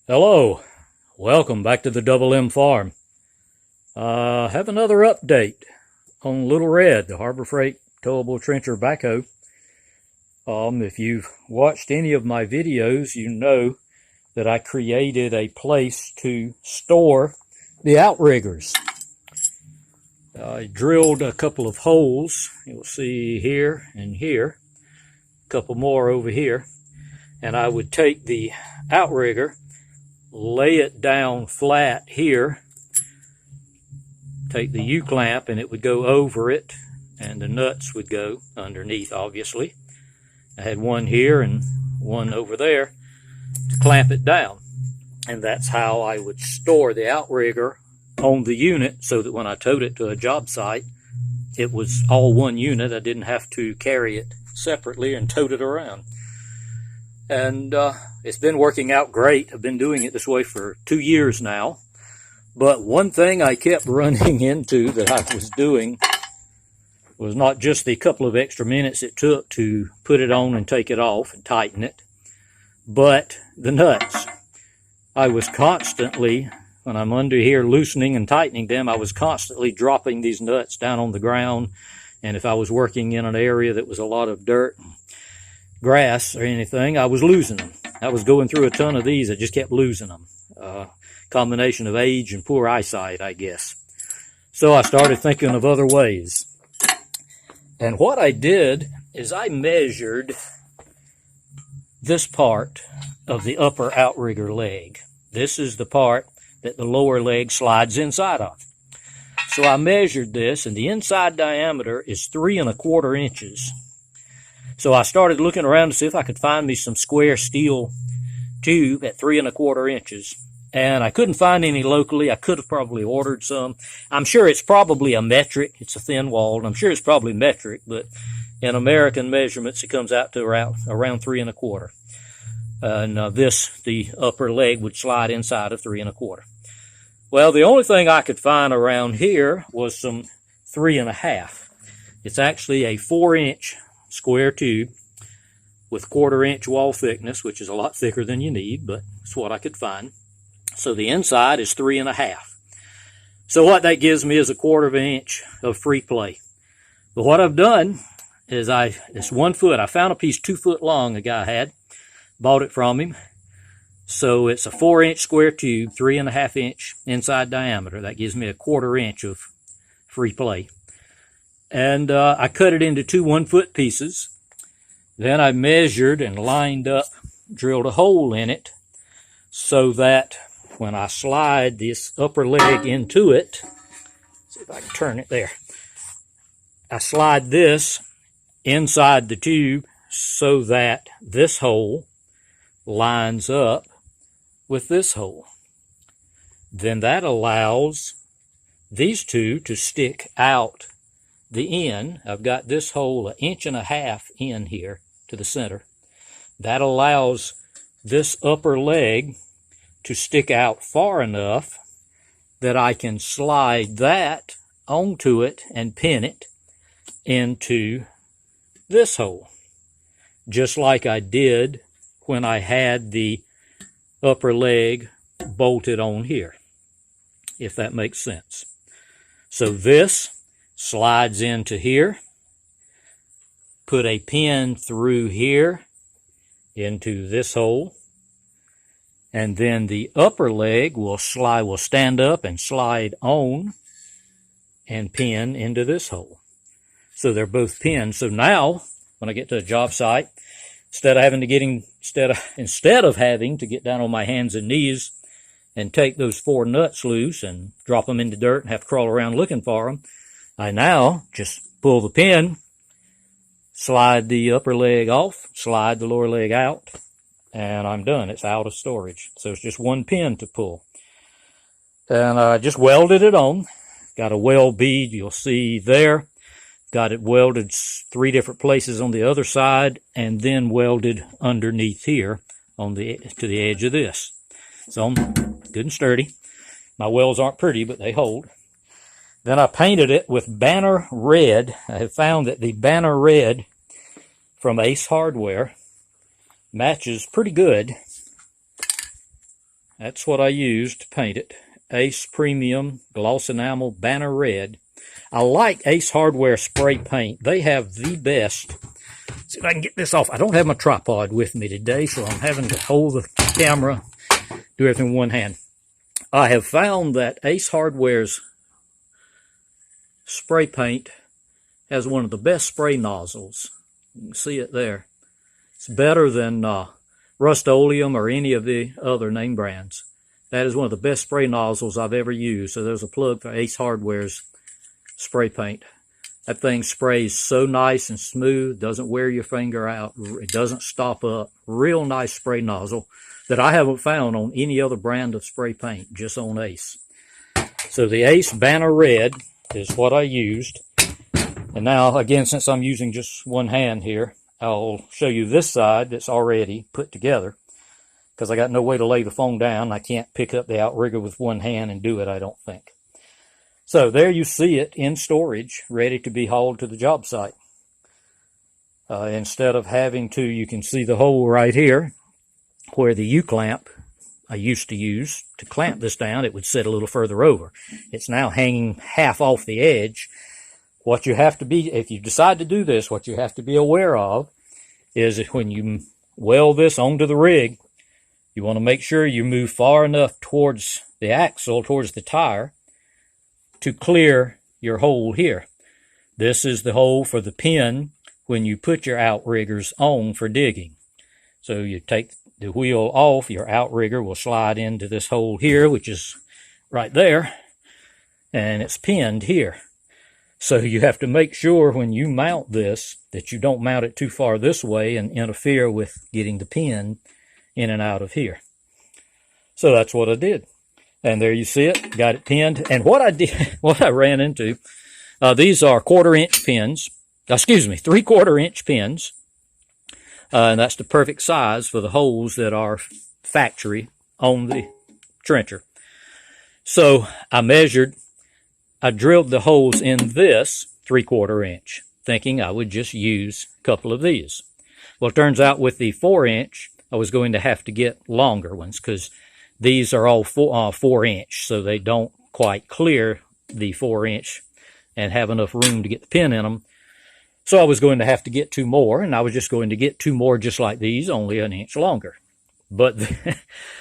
Hello, welcome back to the Double M Farm. Have another update on Little Red, the Harbor Freight towable trencher backhoe. If you've watched any of my videos, you know that I created a place to store the outriggers. I drilled a couple of holes, you'll see here and here, a couple more over here, and I would take the outrigger, lay it down flat here, take the U-clamp and it would go over it, and the nuts would go underneath, obviously. I had one here and one over there to clamp it down, and that's how I would store the outrigger on the unit, so that when I towed it to a job site, it was all one unit. I didn't have to carry it separately and tote it around. And it's been working out great. I've been doing it this way for 2 years now. But one thing I kept running into that I was doing was not just the couple of extra minutes it took to put it on and take it off and tighten it, but the nuts. I was constantly, when I'm under here loosening and tightening them, I was constantly dropping these nuts down on the ground. And if I was working in an area that was a lot of dirt, grass or anything, I was losing them. I was going through a ton of these. I just kept losing them. Combination of age and poor eyesight, I guess. So I started thinking of other ways. And what I did is I measured this part of the upper outrigger leg. This is the part that the lower leg slides inside of. So I measured this, and the inside diameter is 3 1/4 inches. So I started looking around to see if I could find me some square steel tube at 3 1/4 inches. And I couldn't find any locally. I could have probably ordered some. I'm sure it's probably a metric. It's a thin wall, and I'm sure it's probably metric, but in American measurements, it comes out to around 3 1/4. And the upper leg would slide inside of 3 1/4. Well, the only thing I could find around here was some 3 1/2. It's actually a 4-inch square tube with 1/4 inch wall thickness, which is a lot thicker than you need, but it's what I could find. So the inside is 3 1/2. So what that gives me is a 1/4 inch of free play. But what I've done is it's 1 foot. I found a piece 2 foot long a guy had, bought it from him. So it's a 4-inch square tube, 3 1/2 inch inside diameter. That gives me a 1/4 inch of free play. And I cut it into 2 1-foot pieces. Then I measured and lined up, drilled a hole in it, so that when I slide this upper leg into it, see if I can turn it there. I slide this inside the tube so that this hole lines up with this hole. Then that allows these two to stick out the end. I've got this hole 1.5 inches in here to the center. That allows this upper leg to stick out far enough that I can slide that onto it and pin it into this hole, just like I did when I had the upper leg bolted on here, if that makes sense. So this slides into here, put a pin through here into this hole, and then the upper leg will stand up and slide on and pin into this hole. So they're both pinned. So now when I get to a job site, instead of having to get down on my hands and knees and take those 4 nuts loose and drop them in the dirt and have to crawl around looking for them, I now just pull the pin, slide the upper leg off, slide the lower leg out, and I'm done. It's out of storage. So it's just 1 pin to pull. And I just welded it on. Got a weld bead, you'll see there. Got it welded 3 different places on the other side, and then welded underneath here to the edge of this. So good and sturdy. My welds aren't pretty, but they hold. Then I painted it with Banner Red. I have found that the Banner Red from Ace Hardware matches pretty good That's what I used to paint it. Ace Premium Gloss Enamel Banner Red. I like Ace Hardware spray paint. They have the best. Let's see if I can get this off. I don't have my tripod with me today, so I'm having to hold the camera, do everything with one hand. I have found that Ace Hardware's spray paint has one of the best spray nozzles. You can see it there. It's better than Rust-Oleum or any of the other name brands. That is one of the best spray nozzles I've ever used. So there's a plug for Ace Hardware's spray paint. That thing sprays so nice and smooth, doesn't wear your finger out, it doesn't stop up. Real nice spray nozzle that I haven't found on any other brand of spray paint, just on Ace. So the Ace Banner Red is what I used. And now, again, since I'm using just one hand here, I'll show you this side that's already put together, because I got no way to lay the phone down. I can't pick up the outrigger with one hand and do it, I don't think. So there you see it in storage, ready to be hauled to the job site. Instead of having to, you can see the hole right here where the U-clamp I used to use to clamp this down. It would sit a little further over. It's now hanging half off the edge. What you have to be, if you decide to do this, what you have to be aware of is that when you weld this onto the rig, you want to make sure you move far enough towards the axle, towards the tire, to clear your hole here. This is the hole for the pin when you put your outriggers on for digging. So you take the wheel off, your outrigger will slide into this hole here, which is right there, and it's pinned here. So you have to make sure when you mount this that you don't mount it too far this way and interfere with getting the pin in and out of here. So that's what I did. And there you see it, got it pinned. And what I did, what I ran into, these are 1/4 inch pins, 3/4 inch pins. And that's the perfect size for the holes that are factory on the trencher. So I drilled the holes in this 3/4 inch, thinking I would just use a couple of these. Well, it turns out with the 4 inch, I was going to have to get longer ones, because these are all 4 inch, so they don't quite clear the 4 inch and have enough room to get the pin in them. So I was going to have to get 2 more, and I was just going to get 2 more just like these, only 1 inch longer. But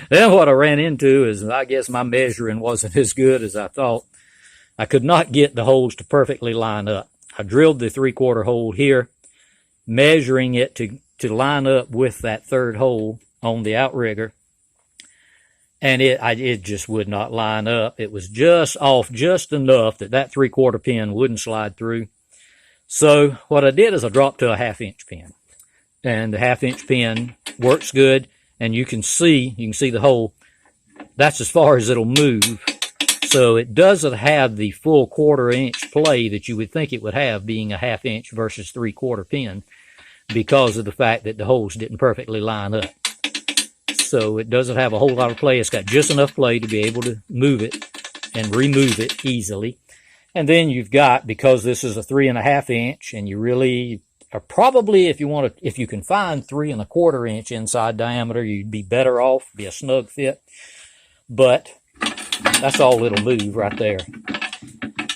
then what I ran into is, I guess my measuring wasn't as good as I thought. I could not get the holes to perfectly line up. I drilled the 3/4 hole here, measuring it to line up with that third hole on the outrigger, and it just would not line up. It was just off just enough that 3/4 pin wouldn't slide through. So what I did is I dropped to a 1/2 inch pin, and the 1/2 inch pin works good, and you can see the hole. That's as far as it'll move. So it doesn't have the full 1/4 inch play that you would think it would have, being a 1/2 inch versus 3/4 pin, because of the fact that the holes didn't perfectly line up. So it doesn't have a whole lot of play. It's got just enough play to be able to move it and remove it easily. And then you've got, because this is a 3.5 inch, and you really are probably, if you can find 3.25 inch inside diameter, you'd be better off, be a snug fit. But that's all it'll move right there.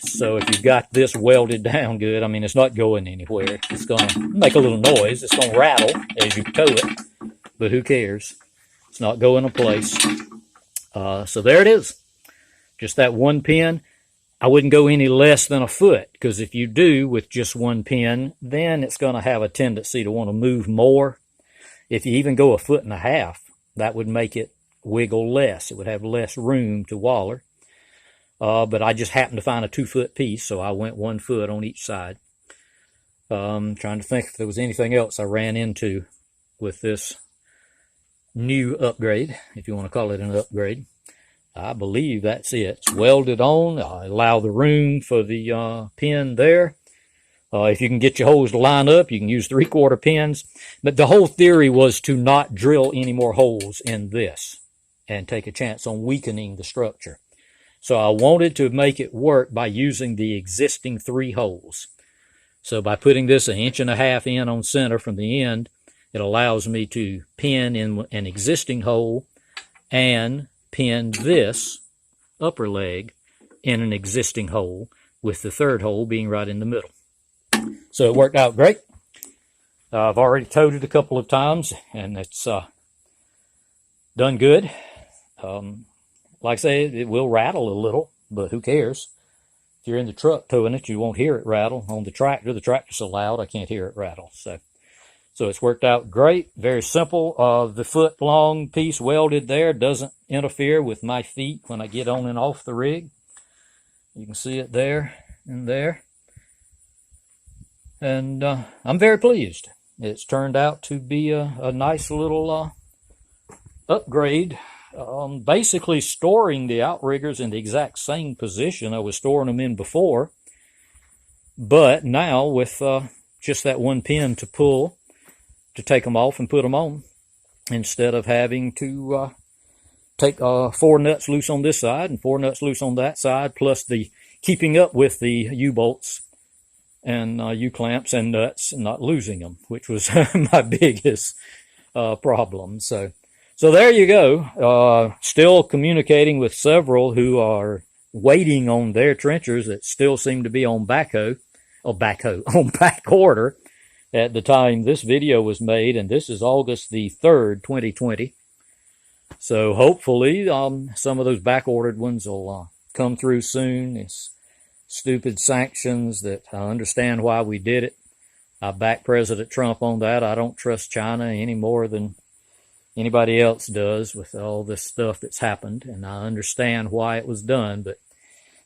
So if you've got this welded down good, I mean, it's not going anywhere. It's going to make a little noise. It's going to rattle as you tow it, but who cares? It's not going to place. So there it is. Just that one pin. I wouldn't go any less than 1 foot, because if you do with just one pin, then it's going to have a tendency to want to move more. If you even go 1.5 feet, that would make it wiggle less. It would have less room to waller. But I just happened to find a 2-foot piece, so I went 1 foot on each side. Trying to think if there was anything else I ran into with this new upgrade, if you want to call it an upgrade. I believe that's it. It's welded on. I allow the room for the pin there. If you can get your holes to line up, you can use 3/4 pins. But the whole theory was to not drill any more holes in this and take a chance on weakening the structure. So I wanted to make it work by using the existing 3 holes. So by putting this 1.5 inches in on center from the end, it allows me to pin in an existing hole and pinned this upper leg in an existing hole, with the third hole being right in the middle. So it worked out great. I've already towed it a couple of times, and it's done good. Like I say, it will rattle a little, but who cares? If you're in the truck towing it, you won't hear it rattle. On the tractor's so loud I can't hear it rattle. So it's worked out great. Very simple. The foot-long piece welded there doesn't interfere with my feet when I get on and off the rig. You can see it there and there. And I'm very pleased. It's turned out to be a nice little upgrade. Basically storing the outriggers in the exact same position I was storing them in before. But now with just that one pin to pull to take them off and put them on, instead of having to take 4 nuts loose on this side and 4 nuts loose on that side, plus the keeping up with the U-bolts and U-clamps and nuts and not losing them, which was my biggest problem. So there you go. Still communicating with several who are waiting on their trenchers that still seem to be on on back order at the time this video was made, and this is August the 3rd, 2020. So hopefully some of those back-ordered ones will come through soon. It's stupid sanctions that I understand why we did it. I back President Trump on that. I don't trust China any more than anybody else does with all this stuff that's happened, and I understand why it was done, but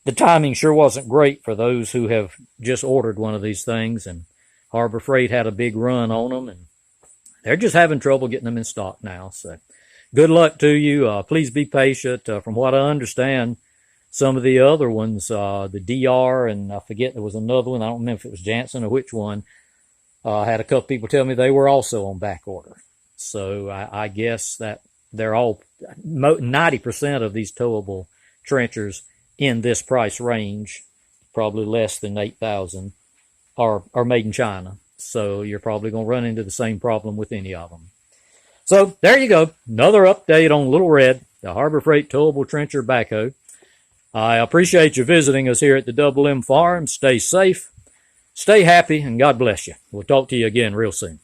the timing sure wasn't great for those who have just ordered one of these things, and Harbor Freight had a big run on them, and they're just having trouble getting them in stock now. So good luck to you. Please be patient. From what I understand, some of the other ones, the DR, and I forget, there was another one, I don't remember if it was Jansen or which one, I had a couple people tell me they were also on back order. So I guess that they're all, 90% of these towable trenchers in this price range, probably less than 8,000, are made in China. So you're probably going to run into the same problem with any of them. So there you go. Another update on Little Red, the Harbor Freight towable trencher backhoe. I appreciate you visiting us here at the Double M Farm. Stay safe, stay happy, and God bless you. We'll talk to you again real soon.